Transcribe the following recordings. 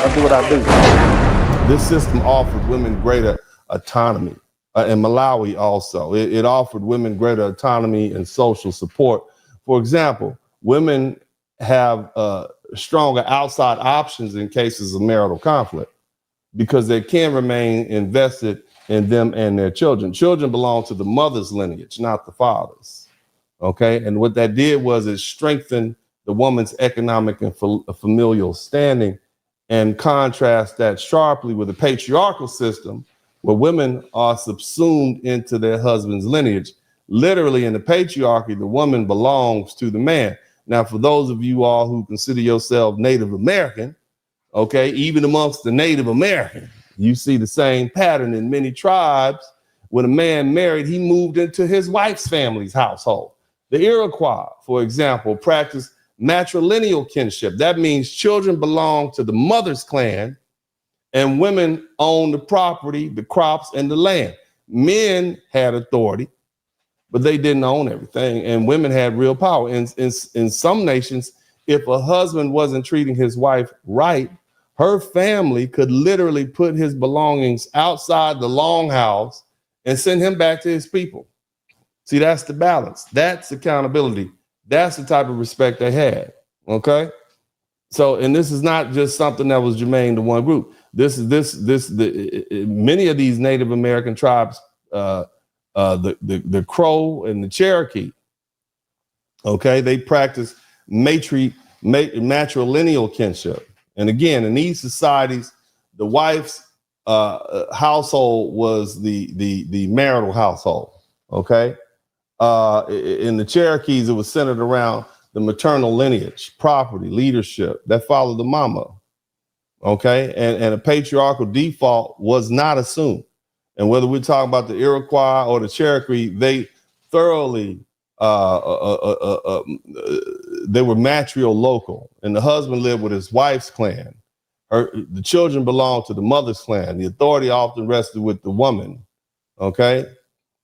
I do what I do. This system offered women greater autonomy. In Malawi also, it offered women greater autonomy and social support. For example, women have stronger outside options in cases of marital conflict because they can remain invested in them and their children. Children belong to the mother's lineage, not the father's. Okay, and what that did was it strengthened the woman's economic and familial standing, and contrast that sharply with the patriarchal system where women are subsumed into their husband's lineage. Literally in the patriarchy, the woman belongs to the man. Now, for those of you all who consider yourself Native American, okay, even amongst the Native American, you see the same pattern in many tribes. When a man married, he moved into his wife's family's household. The Iroquois, for example, practiced matrilineal kinship. That means children belong to the mother's clan and women own the property, the crops, and the land. Men had authority, but they didn't own everything, and women had real power. In some nations, if a husband wasn't treating his wife right, her family could literally put his belongings outside the longhouse and send him back to his people. See, that's the balance. That's accountability. That's the type of respect they had, okay? So, and this is not just something that was germane to one group. Many of these Native American tribes, the Crow and the Cherokee, okay, they practice matrilineal kinship. And again, in these societies, the wife's household was the marital household, okay? In the Cherokees, it was centered around the maternal lineage, property, leadership that followed the mama. Okay. And a patriarchal default was not assumed. And whether we're talking about the Iroquois or the Cherokee, they thoroughly they were matriarchal local, and the husband lived with his wife's clan. The children belonged to the mother's clan. The authority often rested with the woman. Okay.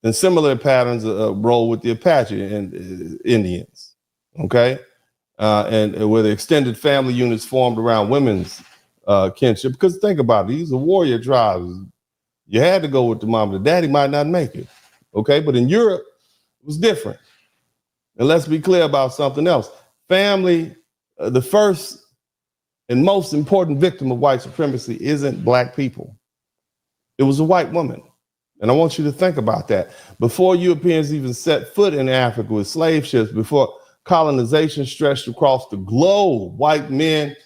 And similar patterns roll with the Apache and Indians. Okay. And where the extended family units formed around women's kinship. Because think about it, these are warrior tribes. You had to go with the mom. The daddy might not make it. Okay. But in Europe, it was different. And let's be clear about something else. Family, the first and most important victim of white supremacy isn't Black people. It was a white woman. And I want you to think about that. Before Europeans even set foot in Africa with slave ships, before colonization stretched across the globe, white men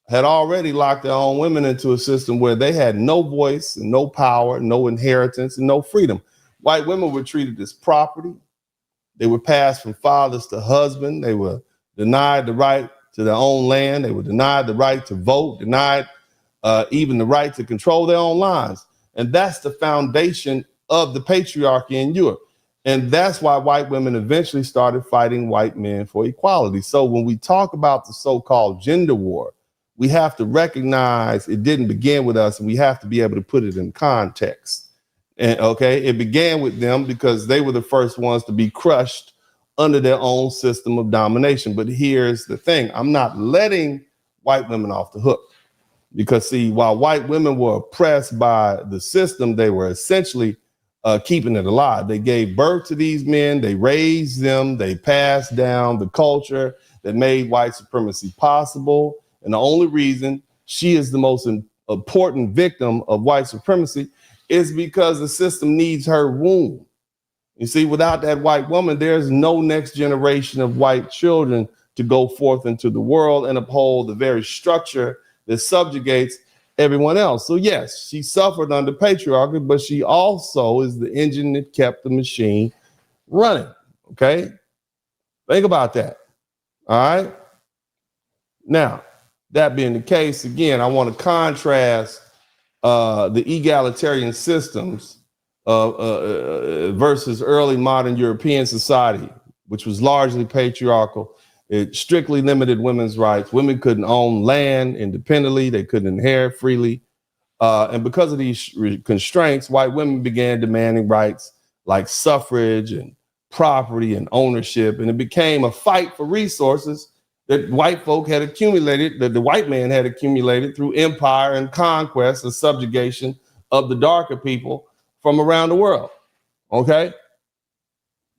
had already locked their own women into a system where they had no voice and no power, no inheritance, and no freedom. White women were treated as property. They were passed from fathers to husband. They were denied the right to their own land. They were denied the right to vote, denied even the right to control their own lives. And that's the foundation of the patriarchy in Europe. And that's why white women eventually started fighting white men for equality. So when we talk about the so-called gender war, we have to recognize it didn't begin with us, and we have to be able to put it in context. And okay, it began with them because they were the first ones to be crushed under their own system of domination. But here's the thing, I'm not letting white women off the hook. Because see, while white women were oppressed by the system, they were essentially keeping it alive. They gave birth to these men, they raised them, they passed down the culture that made white supremacy possible. And the only reason she is the most important victim of white supremacy is because the system needs her womb. You see, without that white woman, there's no next generation of white children to go forth into the world and uphold the very structure that subjugates everyone else. So yes, she suffered under patriarchy, but she also is the engine that kept the machine running. Okay, think about that. All right. Now, that being the case, again, I want to contrast the egalitarian systems versus early modern European society, which was largely patriarchal. It strictly limited women's rights. Women couldn't own land independently. They couldn't inherit freely. And because of these constraints, white women began demanding rights like suffrage and property and ownership. And it became a fight for resources that white folk had accumulated, that the white man had accumulated through empire and conquest and subjugation of the darker people from around the world. Okay.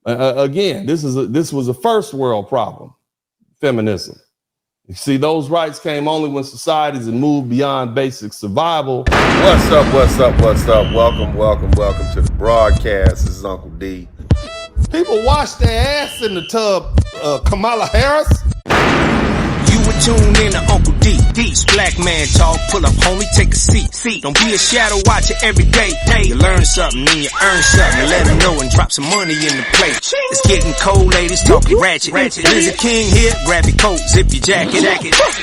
Again, this was a first world problem, feminism. You see, those rights came only when societies had moved beyond basic survival. What's up? Welcome to the broadcast. This is Uncle D. People wash their ass in the tub, Kamala Harris. You would tune in to Uncle D. D's black man talk. Pull up, homie, take a seat. Don't be a shadow watcher every day. You learn something, then you earn something. Let them know and drop some money in the plate. It's getting cold, ladies, talking ratchet. There's a king here, grab your coat, zip your jacket.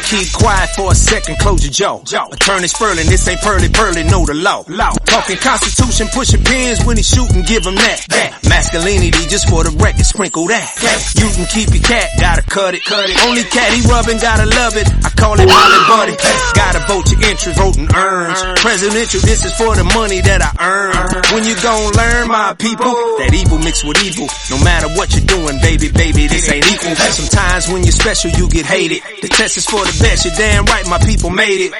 Keep quiet for a second, close your jaw. Attorney Spurling, this ain't pearly, know the law. Talking Constitution, pushing pins when he shooting, give him that. Masculinity, just for the record, sprinkle that. You can keep your cat, gotta cut it. Only cat he rubbing, gotta love it. I call it Molly Buddy. Gotta vote your interest, voting earns. Presidential, this is for the money that I earn. When you gon' learn, my people, that evil mixed with evil. No matter what you're doing, baby, this ain't equal. Sometimes when you're special, you get hated. The test is for the best, you're damn right, my people made it.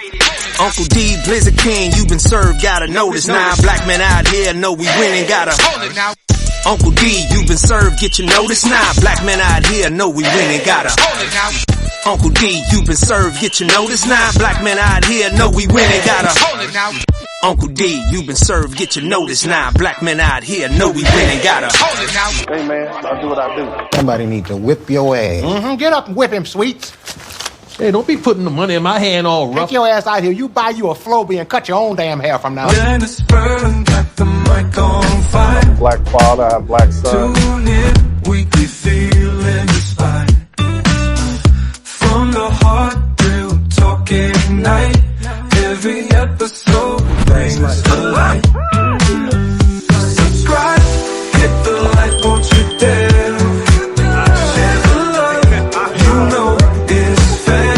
Uncle D, Blizzard King, you been served, gotta know this. Now black men out here know we winning, gotta hold it now. Uncle D, you been served, get your notice now. Black men out here know we winning, gotta hold it now. Uncle D, you been served, get your notice now. Black men out here know we winning, gotta hold it now. Uncle D, you been served, get your notice now. Black men out here know we winning, gotta hold it now. Hey man, I'll do what I do. Somebody need to whip your ass. Get up and whip him, Sweets. Hey, don't be putting the money in my hand all rough. Take your ass out here. You buy you a Floby and cut your own damn hair from now on. Dennis Spurling got the mic on fire. Black father, I have black son. Tune in, weekly feeling inspired. From the heart, real talk ignite. Every episode brings a light. Subscribe, hit the like, won't you dare. Share the love, you know it's fair.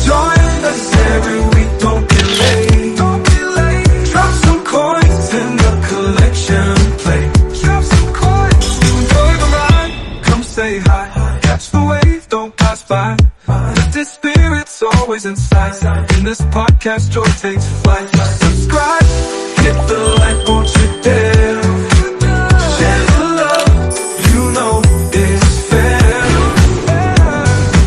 Join us every week, don't be late. Drop some coins in the collection plate. Drop some coins, enjoy the ride. Come say hi, catch the wave, don't pass by. Lifted spirits always inside. In this podcast, joy takes flight. Subscribe, hit the like, won't you dare. Share the love, you know it's fair.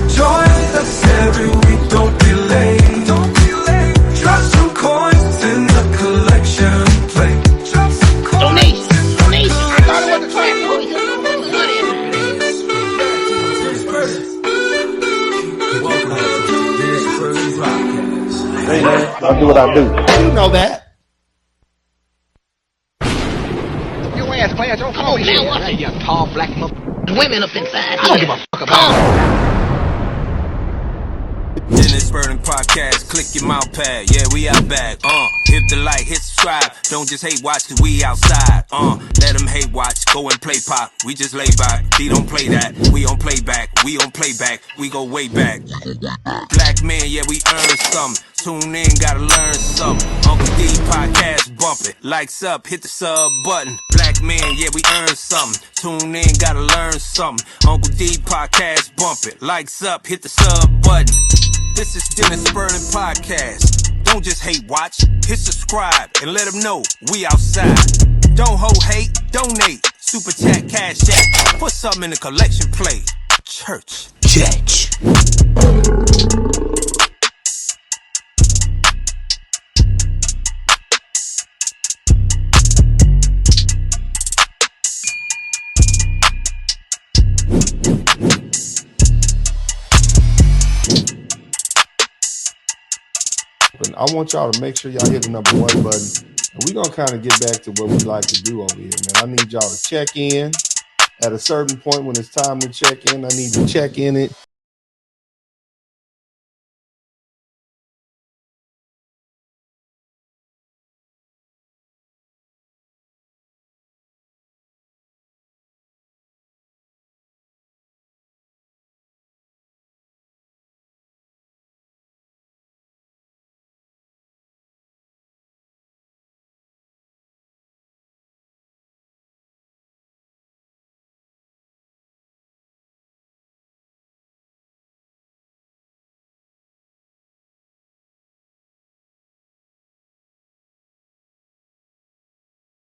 Join us every week, don't be late. Drop some coins in the collection plate. Drop some coins. Donation. I thought it was a track. Hey man, I'll do what I do. You know that. Your ass, Clarence. Don't call me now, shit. what? Hey, you tall black mother. Women up inside. I don't give a fuck about Dennis Spurling Podcast, click your mouse pad, yeah, we out back, hit the like, hit subscribe, don't just hate watch, cause we outside, let them hate watch, go and play pop, we just lay back, he don't play that, we on playback, we go way back, black men, yeah, we earn something, tune in, gotta learn something, Uncle D Podcast, bump it, likes up, hit the sub button, black men, yeah, we earn something, tune in, gotta learn something, Uncle D Podcast, bump it, likes up, hit the sub button. This is Dennis Spurling Podcast. Don't just hate watch, hit subscribe and let them know we outside. Don't hold hate, donate, super chat, cash app, put something in the collection plate. Church. I want y'all to make sure y'all hit the number 1 button. And we're going to kind of get back to what we like to do over here, man. I need y'all to check in at a certain point when it's time to check in. I need to check in it